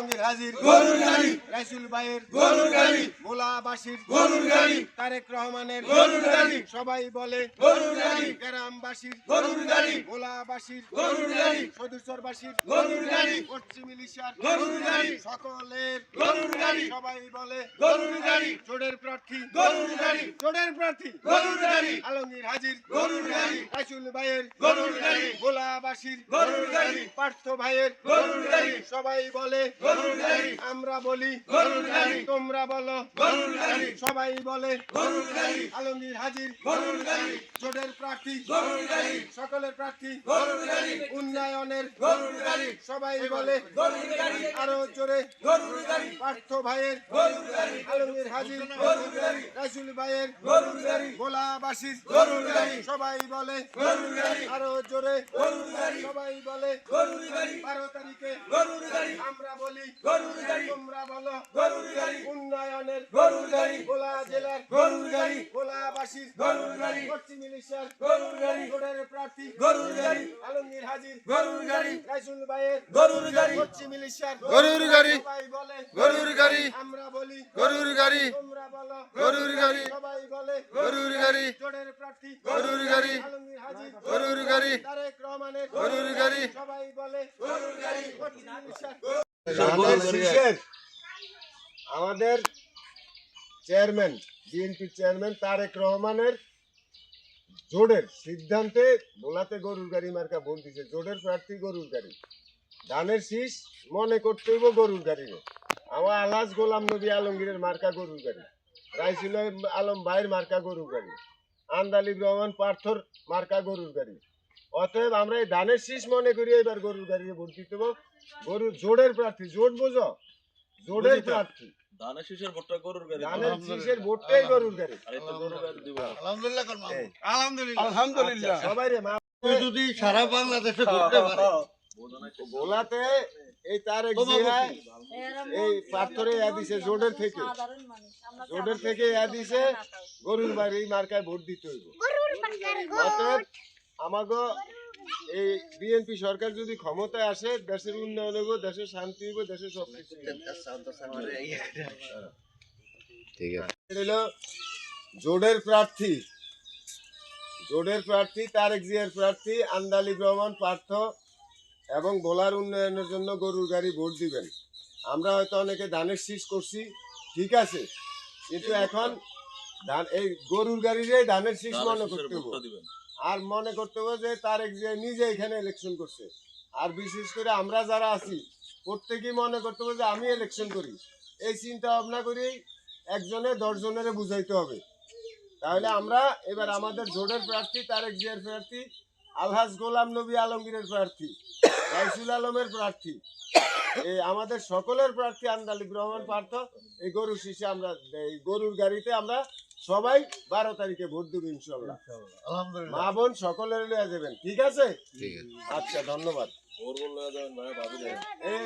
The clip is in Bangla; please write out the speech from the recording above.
আলমগীর হাজির গরুর গাড়ি, রাইসুল ভাইয়ের গরুর গাড়ি, মোলাবাসীর গরুর গাড়ি, তারেক রহমানের গরুর গাড়ি, সবাই বলে গরুর গাড়ি, গ্রামবাসীর গরুর গাড়ি, মোলাবাসীর গরুর গাড়ি, সদুরচরবাসীর গরুর গাড়ি, পশ্চিম ইলিশার গরুর গাড়ি, সকলের গরুর গাড়ি, সবাই বলে গরুর গাড়ি, জোটের প্রার্থী গরুর গাড়ি, জোটের প্রার্থী গরুর গাড়ি, আলমগীর হাজির গরুর গাড়ি, রাইসুল ভাইয়ের গরুর গাড়ি, মোলাবাসীর গরুর গাড়ি, পার্থ ভাইয়ের গরুর গাড়ি, সবাই বলে গরুর গাড়ি, আমরা বলি গরুর গাড়ি, তোমরা বলো গরুর গাড়ি, সবাই বলে গরুর গাড়ি, আলমগীর হাজির গরুর গাড়ি, জোটের প্রার্থী গরুর গাড়ি, সকলের প্রার্থী গরুর গাড়ি, উন্নয়নের গরুর গাড়ি, সবাই বলে গরুর গাড়ি, আরো জোরে গরুর গাড়ি, পার্থ ভাইয়ের গরুর গাড়ি, আলমগীর হাজির গরুর গাড়ি, রাইসুল ভাইয়ের গরুর গাড়ি, গোলাবাসীর গরুর গাড়ি, সবাই বলে গরুর গাড়ি, আরো জোরে গরুর গাড়ি, সবাই বলে গরুর গাড়ি, 12 তারিখে গরুর গাড়ি, আমরা বলি গরুর গাড়ি, তোমরা বলো গরুর গাড়ি, উন্নয়নের গরুর গাড়ি, গোলা জেলার গরুর গাড়ি, গোলাবাসীর গরুর গাড়ি, পশ্চিম ইলিশার গরুর গাড়ি, জোটের প্রার্থী গরুর গাড়ি, আলমগীর হাজির গরুর গাড়ি, রাইসুল ভাইয়ের গরুর গাড়ি, পশ্চিম ইলিশার গরুর গাড়ি, সবাই বলে গরুর গাড়ি, আমরা বলি গরুর গাড়ি, তোমরা বলো গরুর গাড়ি, সবাই বলে গরুর গাড়ি, জোটের প্রার্থী গরুর গাড়ি, আলমগীর হাজির গরুর গাড়ি, তারেক রহমানের গরুর গাড়ি, সবাই বলে গরুর গাড়ি, পশ্চিম ইলিশার ধানের শীষের আমাদের চেয়ারম্যান বিএনপি চেয়ারম্যান তারেক রহমানের জোটের সিদ্ধান্তে ভোলাতে গরুর গাড়ি মার্কা ভোট দিছে জোটের প্রার্থী গরুর গাড়ি ধানের শীষ মনে করতে হইব গরুর গাড়ি আমার আলহাজ গোলাম নবী আলমগীরের মার্কা গরুর গাড়ি রাইসুল আলম ভাইয়ের মার্কা গরুর গাড়ি আন্দালিব রহমান পার্থর মার্কা গরুর গাড়ি অতএব আমরা এই ধানের শীষ মনে করি এবার গরুর গাড়ি ভোট দিতে হবো গরুর জোটের প্রার্থী জোট বোঝো জোটের প্রার্থী ধানের শীষের ভোটটা গরুর গাড়ি ধানের শীষের ভোটটাই গরুর গাড়ি আর এটা গরুর গাড়ি দিব আলহামদুলিল্লাহ এই, আলহামদুলিল্লাহ আচ্ছা, সবাই রে মা যদি সারা বাংলাদেশে ঘুরতে পারে গোলাতে এই তারেক জিয়া এই পাথরে দিছে জোটের থেকে জোটের থেকে দিছে গরুর বাড়ি মার্কায় ভোট দিতে হইব অতএব আমাগো এই বিএনপি সরকার যদি ক্ষমতায় আসে দেশের উন্নয়ন হইব দেশের শান্তি হইব দেশের সব কিছু ঠিক আছে হলো জোটের প্রার্থী তারেক জিয়ার প্রার্থী আন্দালিব রহমান পার্থ এবং ভোলার উন্নয়নের জন্য গরুর গাড়ি ভোট দিবেন আমরা হয়তো অনেকে ধানের শীষ করছি ঠিক আছে কিন্তু এখন ধান এই গরুর গাড়িরই ধানের শীষ মনে করতে হবে দিবেন আর মনে করতে হবে যে তারেক জিয়া নিজে এখানে ইলেকশন করছে আর বিশেষ করে আমরা যারা আছি প্রত্যেকেই মনে করতে হবে যে আমি ইলেকশন করি এই চিন্তা ভাবনা করি একজনে 10 জনের বুঝাইতে হবে তাহলে আমরা এবার আমাদের জোটের প্রার্থী তারেক জিয়ার প্রার্থী আলহাজ গোলাম নবী আলমগীরের প্রার্থী রাইসুল আলমের প্রার্থী এই আমাদের সকলের প্রার্থী আন্দালিব রহমান পার্থ এই গরুর শীষে আমরা এই গরুর গাড়িতে আমরা সবাই 12 তারিখে ভোট দেব ইনশাআল্লাহ আলহামদুলিল্লাহ মা বোন সকলের লয়ে যাবেন ঠিক আছে ঠিক আছে আচ্ছা ধন্যবাদ ওর বললে যাবেন ভাই ভাবি এই